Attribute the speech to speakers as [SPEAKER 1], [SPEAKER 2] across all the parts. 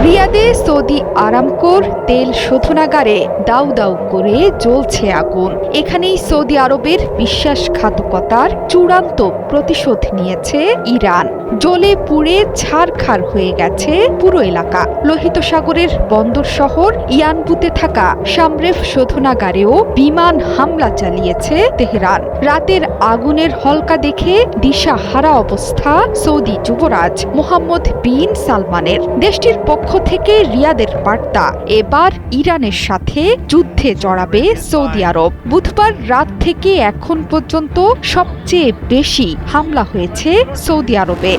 [SPEAKER 1] রিয়াদে Saudi আরামকোর তেল শোধনাগারে দাউ দাউ করে জ্বলছে আগুন। এখানেই সৌদি আরবের বিশ্বাসঘাতকতার চূড়ান্ত প্রতিশোধ নিয়েছে ইরান। জ্বলে পুড়ে ছারখার হয়ে গেছে পুরো এলাকা। লোহিত সাগরের বন্দর শহর ইয়ানবুতে থাকা সামরেফ শোধনাগারেও বিমান হামলা চালিয়েছে তেহরান। রাতের আগুনের হলকা দেখে দিশাহারা অবস্থা সৌদি যুবরাজ মোহাম্মদ বিন সালমানের। দেশটির পক্ষ থেকে রিয়াদের বার্তা, এবার ইরানের সাথে যুদ্ধে জড়াবে সৌদি আরব। বুধবার রাত থেকে এখন পর্যন্ত সবচেয়ে বেশি হামলা হয়েছে সৌদি আরবে।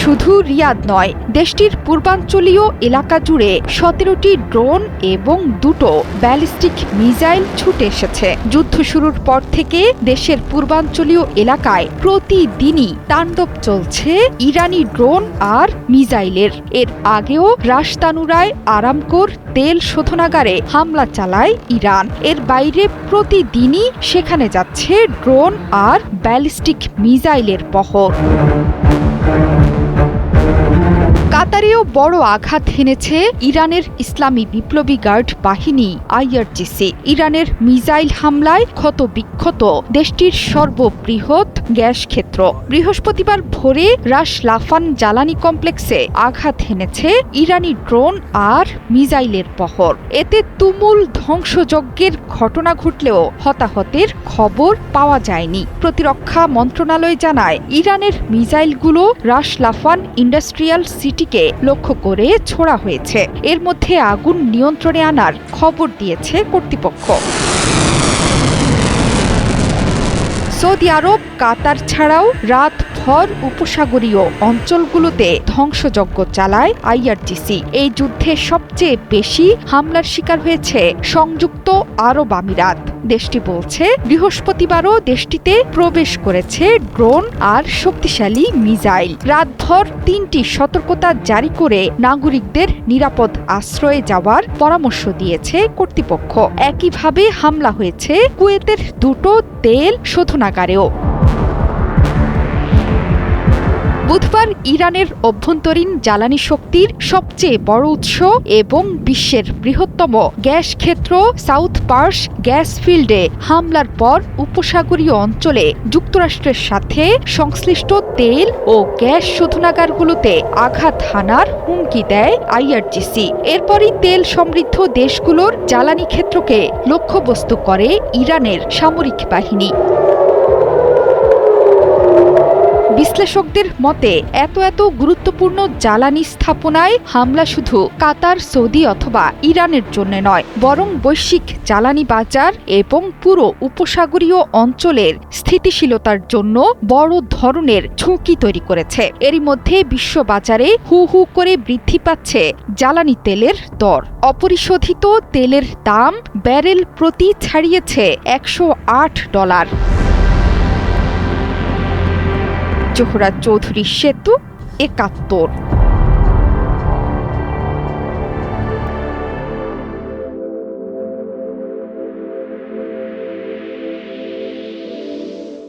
[SPEAKER 1] শুধু রিয়াদ নয়, দেশটির পূর্বাঞ্চলীয় এলাকা জুড়ে 17টি ড্রোন এবং 2টো ব্যালিস্টিক মিসাইল ছুটে এসেছে। যুদ্ধ শুরুর পর থেকে দেশের পূর্বাঞ্চলীয় এলাকায় প্রতিদিনই তাণ্ডব চলছে ইরানি ড্রোন আর মিসাইলের। এর আগেও রাশতানুরায় আরামকোর তেল শোধনাগারে হামলা চালায় ইরান। এর বাইরে প্রতিদিনই সেখানে যাচ্ছে ড্রোন আর ব্যালিস্টিক মিসাইলের বহর। কাতারেও বড় আঘাত হেনেছে ইরানের ইসলামী বিপ্লবী গার্ড বাহিনী আইআরজিসি। ইরানের মিসাইল হামলায় ক্ষত বিক্ষত দেশটির সর্ববৃহৎ গ্যাস ক্ষেত্র। বৃহস্পতিবার ভোরে রাস লাফান জ্বালানি কমপ্লেক্সে আঘাত হেনেছে ইরানি ড্রোন আর মিসাইলের বহর। এতে তুমুল ধ্বংসযজ্ঞের ঘটনা ঘটলেও হতাহতের খবর পাওয়া যায়নি। প্রতিরক্ষা মন্ত্রণালয় জানায়, ইরানের মিসাইলগুলো রাস লাফান ইন্ডাস্ট্রিয়াল সিটিকে লক্ষ্য করে ছোড়া হয়েছে। এর মধ্যে আগুন নিয়ন্ত্রণে আনার খবর দিয়েছে কর্তৃপক্ষ। সৌদি আরব, কাতার ছাড়াও রাতভর উপসাগরীয় অঞ্চলগুলোতে ধ্বংসযজ্ঞ চালায় আইআরজিসি। এই যুদ্ধে সবচেয়ে বেশি হামলার শিকার হয়েছে সংযুক্ত আরব আমিরাত। দেশটি বলছে, বৃহস্পতিবারও দেশটিতে প্রবেশ করেছে ড্রোন আর শক্তিশালী মিসাইল। রাতভর 3টি সতর্কতা জারি করে নাগরিকদের নিরাপদ আশ্রয়ে যাওয়ার পরামর্শ দিয়েছে কর্তৃপক্ষ। একইভাবে হামলা হয়েছে কুয়েতের 2টো তেল শোধনাগারেও। বুধবার ইরানের অভ্যন্তরীণ জ্বালানি শক্তির সবচেয়ে বড় উৎস এবং বিশ্বের বৃহত্তম গ্যাস ক্ষেত্র সাউথ পার্স গ্যাস ফিল্ডে হামলার পর উপসাগরীয় অঞ্চলে যুক্তরাষ্ট্রের সাথে সংশ্লিষ্ট তেল ও গ্যাস শোধনাগারগুলোতে আঘাত হানার হুমকি দেয় আইআরজিসি। এরপরই তেল সমৃদ্ধ দেশগুলোর জ্বালানি ক্ষেত্রকে লক্ষ্যবস্তু করে ইরানের সামরিক বাহিনী। বিশ্লেষকদের মতে, এত গুরুত্বপূর্ণ জ্বালানি স্থাপনায় হামলা শুধু কাতার, সৌদি অথবা ইরানের জন্য নয়, বরং বৈশ্বিক জ্বালানি বাজার এবং পুরো উপসাগরীয় অঞ্চলের স্থিতিশীলতার জন্য বড় ধরনের ঝুঁকি তৈরি করেছে। এরই মধ্যে বিশ্ববাজারে হু হু করে বৃদ্ধি পাচ্ছে জ্বালানি তেলের দর। অপরিশোধিত তেলের দাম ব্যারেল প্রতি ছাড়িয়েছে $108। জোহরা চৌধুরী সেতু, ৭১।